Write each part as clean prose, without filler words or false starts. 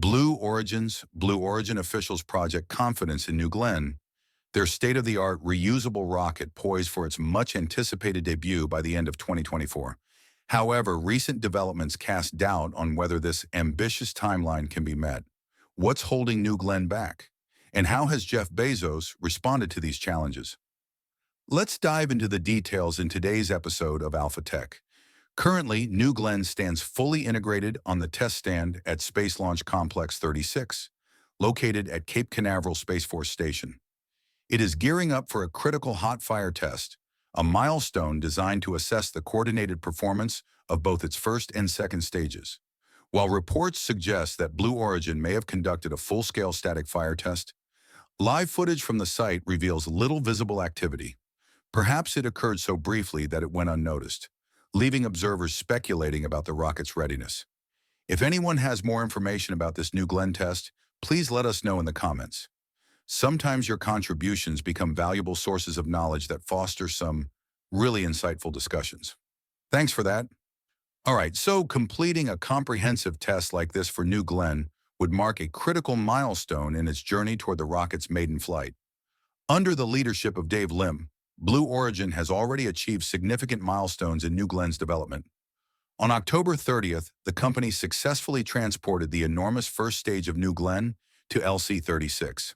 Blue Origin officials project confidence in New Glenn, their state-of-the-art reusable rocket poised for its much-anticipated debut by the end of 2024. However, recent developments cast doubt on whether this ambitious timeline can be met. What's holding New Glenn back? And how has Jeff Bezos responded to these challenges? Let's dive into the details in today's episode of Alpha Tech. Currently, New Glenn stands fully integrated on the test stand at Space Launch Complex 36, located at Cape Canaveral Space Force Station. It is gearing up for a critical hot fire test, a milestone designed to assess the coordinated performance of both its first and second stages. While reports suggest that Blue Origin may have conducted a full-scale static fire test, live footage from the site reveals little visible activity. Perhaps it occurred so briefly that it went unnoticed, leaving observers speculating about the rocket's readiness. If anyone has more information about this New Glenn test, please let us know in the comments. Sometimes your contributions become valuable sources of knowledge that foster some really insightful discussions. Thanks for that. All right, so completing a comprehensive test like this for New Glenn would mark a critical milestone in its journey toward the rocket's maiden flight. Under the leadership of Dave Lim, Blue Origin has already achieved significant milestones in New Glenn's development. On October 30th, the company successfully transported the enormous first stage of New Glenn to LC-36.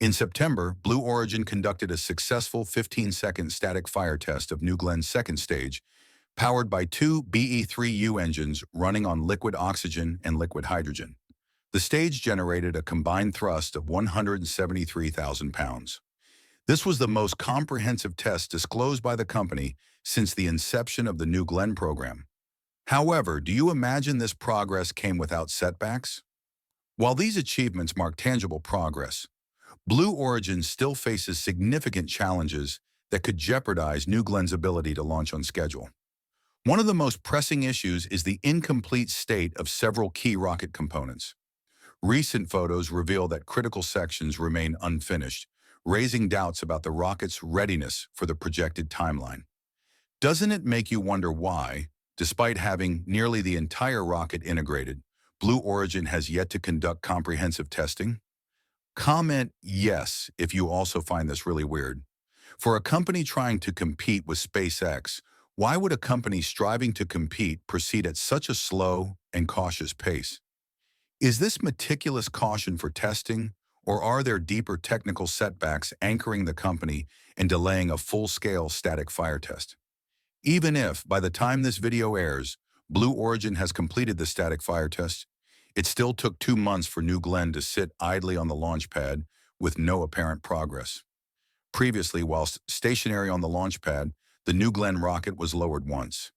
In September, Blue Origin conducted a successful 15-second static fire test of New Glenn's second stage, powered by two BE-3U engines running on liquid oxygen and liquid hydrogen. The stage generated a combined thrust of 173,000 pounds. This was the most comprehensive test disclosed by the company since the inception of the New Glenn program. However, do you imagine this progress came without setbacks? While these achievements mark tangible progress, Blue Origin still faces significant challenges that could jeopardize New Glenn's ability to launch on schedule. One of the most pressing issues is the incomplete state of several key rocket components. Recent photos reveal that critical sections remain unfinished, raising doubts about the rocket's readiness for the projected timeline. Doesn't it make you wonder why, despite having nearly the entire rocket integrated, Blue Origin has yet to conduct comprehensive testing? Comment yes if you also find this really weird. For a company trying to compete with SpaceX, why would a company striving to compete proceed at such a slow and cautious pace? Is this meticulous caution for testing, or are there deeper technical setbacks anchoring the company and delaying a full-scale static fire test? Even if, by the time this video airs, Blue Origin has completed the static fire test, it still took 2 months for New Glenn to sit idly on the launch pad with no apparent progress. Previously, whilst stationary on the launch pad, the New Glenn rocket was lowered once.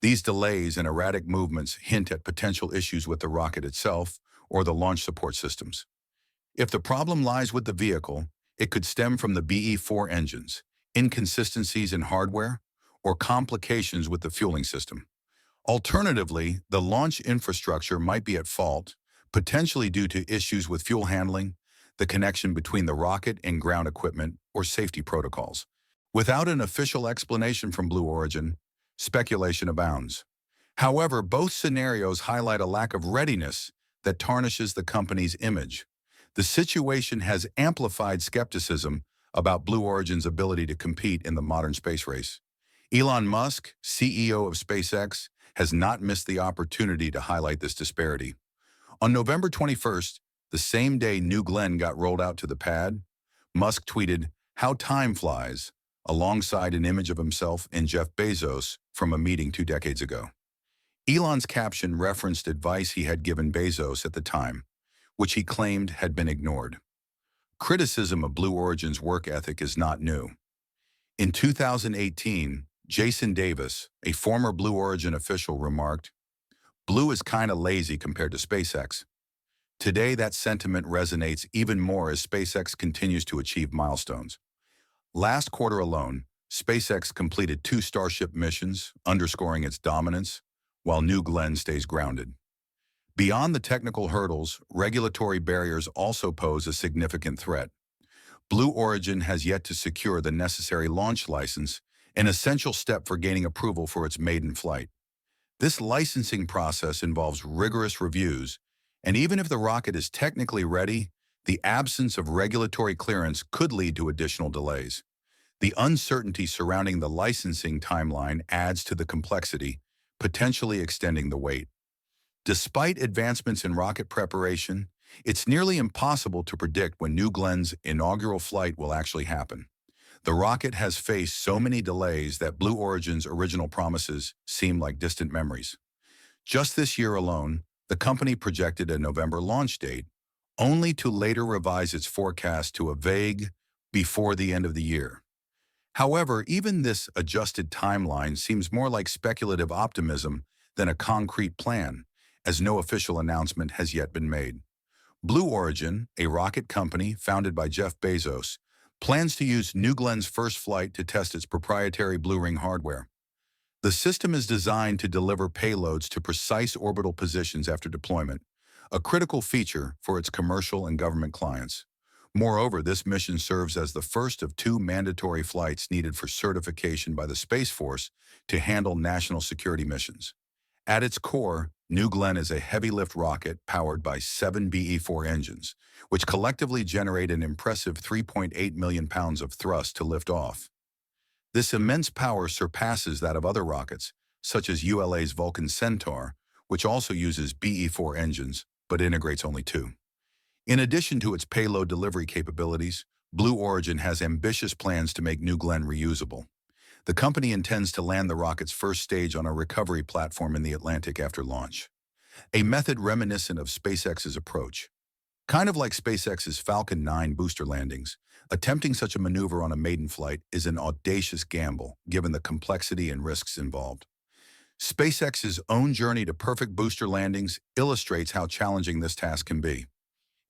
These delays and erratic movements hint at potential issues with the rocket itself or the launch support systems. If the problem lies with the vehicle, it could stem from the BE-4 engines, inconsistencies in hardware, or complications with the fueling system. Alternatively, the launch infrastructure might be at fault, potentially due to issues with fuel handling, the connection between the rocket and ground equipment, or safety protocols. Without an official explanation from Blue Origin, speculation abounds. However, both scenarios highlight a lack of readiness that tarnishes the company's image. The situation has amplified skepticism about Blue Origin's ability to compete in the modern space race. Elon Musk, CEO of SpaceX, has not missed the opportunity to highlight this disparity. On November 21st, the same day New Glenn got rolled out to the pad, Musk tweeted, "How time flies," alongside an image of himself and Jeff Bezos from a meeting 2 decades ago. Elon's caption referenced advice he had given Bezos at the time, which he claimed had been ignored. Criticism of Blue Origin's work ethic is not new. In 2018, Jason Davis, a former Blue Origin official, remarked, "Blue is kinda lazy compared to SpaceX." Today, that sentiment resonates even more as SpaceX continues to achieve milestones. Last quarter alone, SpaceX completed 2 Starship missions, underscoring its dominance, while New Glenn stays grounded. Beyond the technical hurdles, regulatory barriers also pose a significant threat. Blue Origin has yet to secure the necessary launch license, an essential step for gaining approval for its maiden flight. This licensing process involves rigorous reviews, And even if the rocket is technically ready, the absence of regulatory clearance could lead to additional delays. The uncertainty surrounding the licensing timeline adds to the complexity, potentially extending the wait. Despite advancements in rocket preparation, it's nearly impossible to predict when New Glenn's inaugural flight will actually happen. The rocket has faced so many delays that Blue Origin's original promises seem like distant memories. Just this year alone, the company projected a November launch date, only to later revise its forecast to a vague before the end of the year. However, even this adjusted timeline seems more like speculative optimism than a concrete plan, as no official announcement has yet been made. Blue Origin, a rocket company founded by Jeff Bezos, plans to use New Glenn's first flight to test its proprietary Blue Ring hardware. The system is designed to deliver payloads to precise orbital positions after deployment, a critical feature for its commercial and government clients. Moreover, this mission serves as the first of two mandatory flights needed for certification by the Space Force to handle national security missions. At its core, New Glenn is a heavy-lift rocket powered by 7 BE-4 engines, which collectively generate an impressive 3.8 million pounds of thrust to lift off. This immense power surpasses that of other rockets, such as ULA's Vulcan Centaur, which also uses BE-4 engines, but integrates only two. In addition to its payload delivery capabilities, Blue Origin has ambitious plans to make New Glenn reusable. The company intends to land the rocket's first stage on a recovery platform in the Atlantic after launch, a method reminiscent of SpaceX's approach. Kind of like SpaceX's Falcon 9 booster landings, attempting such a maneuver on a maiden flight is an audacious gamble, given the complexity and risks involved. SpaceX's own journey to perfect booster landings illustrates how challenging this task can be.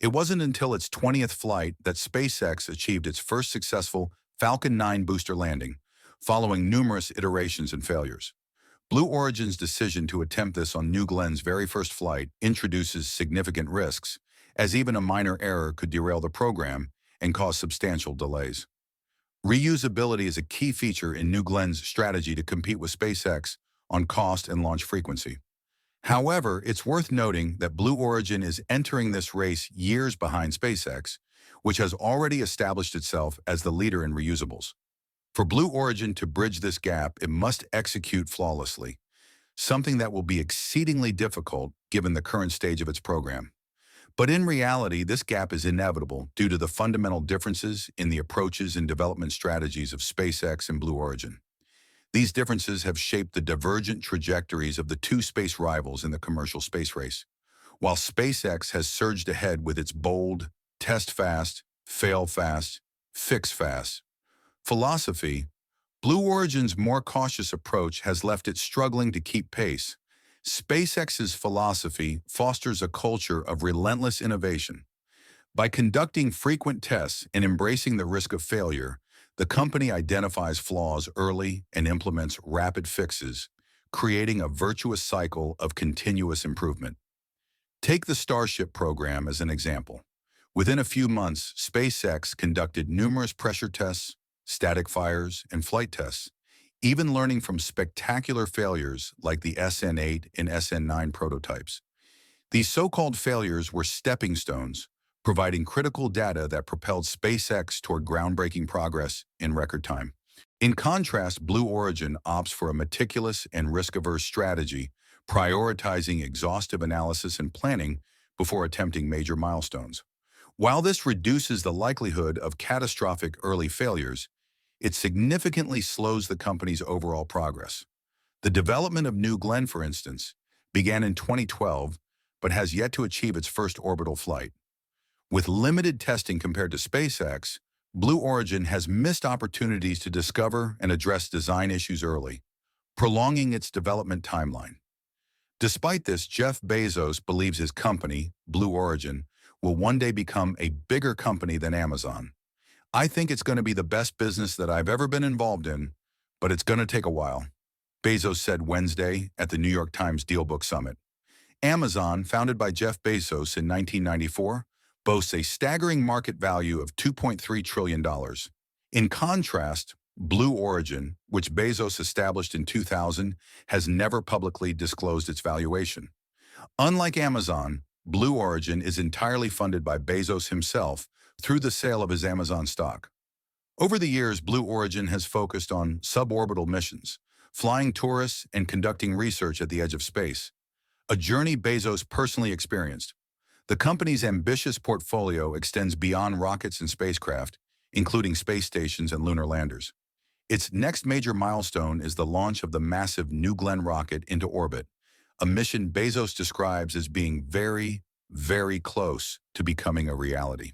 It wasn't until its 20th flight that SpaceX achieved its first successful Falcon 9 booster landing, following numerous iterations and failures. Blue Origin's decision to attempt this on New Glenn's very first flight introduces significant risks, as even a minor error could derail the program and cause substantial delays. Reusability is a key feature in New Glenn's strategy to compete with SpaceX on cost and launch frequency. However, it's worth noting that Blue Origin is entering this race years behind SpaceX, which has already established itself as the leader in reusables. For Blue Origin to bridge this gap, it must execute flawlessly, something that will be exceedingly difficult given the current stage of its program. But in reality, this gap is inevitable due to the fundamental differences in the approaches and development strategies of SpaceX and Blue Origin. These differences have shaped the divergent trajectories of the two space rivals in the commercial space race. While SpaceX has surged ahead with its bold, test fast, fail fast, fix fast philosophy, Blue Origin's more cautious approach has left it struggling to keep pace. SpaceX's philosophy fosters a culture of relentless innovation. By conducting frequent tests and embracing the risk of failure, the company identifies flaws early and implements rapid fixes, creating a virtuous cycle of continuous improvement. Take the Starship program as an example. Within a few months, SpaceX conducted numerous pressure tests, static fires, and flight tests, even learning from spectacular failures like the SN8 and SN9 prototypes. These so-called failures were stepping stones, providing critical data that propelled SpaceX toward groundbreaking progress in record time. In contrast, Blue Origin opts for a meticulous and risk-averse strategy, prioritizing exhaustive analysis and planning before attempting major milestones. While this reduces the likelihood of catastrophic early failures, it significantly slows the company's overall progress. The development of New Glenn, for instance, began in 2012, but has yet to achieve its first orbital flight. With limited testing compared to SpaceX, Blue Origin has missed opportunities to discover and address design issues early, prolonging its development timeline. Despite this, Jeff Bezos believes his company, Blue Origin, will one day become a bigger company than Amazon. I think it's going to be the best business that I've ever been involved in, but it's going to take a while, Bezos said Wednesday at the New York Times Dealbook Summit. Amazon, founded by Jeff Bezos in 1994, boasts a staggering market value of $2.3 trillion. In contrast, Blue Origin, which Bezos established in 2000, has never publicly disclosed its valuation. Unlike Amazon, Blue Origin is entirely funded by Bezos himself through the sale of his Amazon stock. Over the years, Blue Origin has focused on suborbital missions, flying tourists and conducting research at the edge of space, a journey Bezos personally experienced. The company's ambitious portfolio extends beyond rockets and spacecraft, including space stations and lunar landers. Its next major milestone is the launch of the massive New Glenn rocket into orbit, a mission Bezos describes as being very, very close to becoming a reality.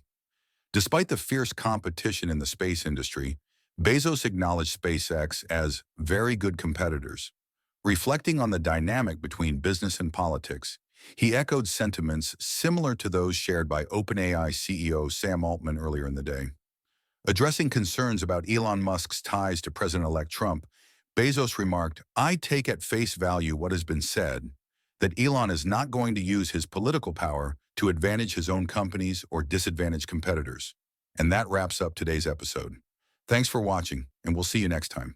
Despite the fierce competition in the space industry, Bezos acknowledged SpaceX as very good competitors. Reflecting on the dynamic between business and politics, he echoed sentiments similar to those shared by OpenAI CEO Sam Altman earlier in the day. Addressing concerns about Elon Musk's ties to President-elect Trump, Bezos remarked, "I take at face value what has been said, that Elon is not going to use his political power to advantage his own companies or disadvantage competitors." And that wraps up today's episode. Thanks for watching, and we'll see you next time.